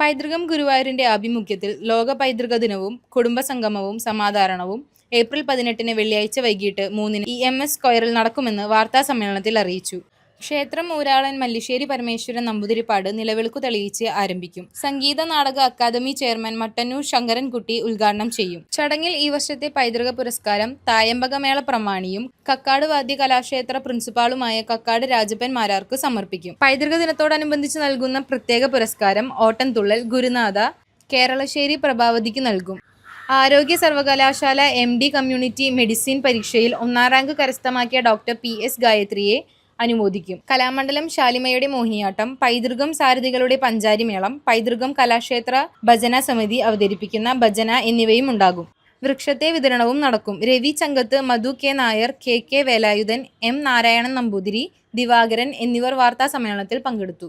പൈതൃകം ഗുരുവായൂരിന്റെ ആഭിമുഖ്യത്തിൽ ലോക പൈതൃക ദിനവും കുടുംബസംഗമവും സമാദരണവും ഏപ്രിൽ 18 വെള്ളിയാഴ്ച വൈകിട്ട് 3 EMS സ്ക്വയറിൽ നടക്കുമെന്ന് വാർത്താസമ്മേളനത്തിൽ അറിയിച്ചു. ക്ഷേത്രം ഊരാളൻ മല്ലിശ്ശേരി പരമേശ്വരൻ നമ്പൂതിരിപ്പാട് നിലവിളക്കു തെളിയിച്ച് ആരംഭിക്കും. സംഗീത നാടക അക്കാദമി ചെയർമാൻ മട്ടന്നൂർ ശങ്കരൻകുട്ടി ഉദ്ഘാടനം ചെയ്യും. ചടങ്ങിൽ ഈ വർഷത്തെ പൈതൃക പുരസ്കാരം തായമ്പകമേള പ്രമാണിയും കക്കാട് വാദ്യ കലാക്ഷേത്ര പ്രിൻസിപ്പാളുമായ കക്കാട് രാജപ്പൻ മാരാർക്ക് സമർപ്പിക്കും. പൈതൃക ദിനത്തോടനുബന്ധിച്ച് നൽകുന്ന പ്രത്യേക പുരസ്കാരം ഓട്ടൻതുള്ളൽ ഗുരുനാഥ കേരളശ്ശേരി പ്രഭാവതിക്ക് നൽകും. ആരോഗ്യ സർവകലാശാല MD കമ്മ്യൂണിറ്റി മെഡിസിൻ പരീക്ഷയിൽ 1ാം റാങ്ക് കരസ്ഥമാക്കിയ ഡോക്ടർ PS ഗായത്രിയെ അനുമോദിക്കും. കലാമണ്ഡലം ശാലിമയുടെ മോഹിനിയാട്ടം, പൈതൃകം സാരഥികളുടെ പഞ്ചാരിമേളം, പൈതൃകം കലാക്ഷേത്ര ഭജന സമിതി അവതരിപ്പിക്കുന്ന ഭജന എന്നിവയും ഉണ്ടാകും. വൃക്ഷത്തെ വിതരണവും നടക്കും. രവി ചങ്കത്ത്, മധു K Nair, KK Velayudhan, M Narayanan Namboothiri, Divakaran എന്നിവർ വാർത്താസമ്മേളനത്തിൽ പങ്കെടുത്തു.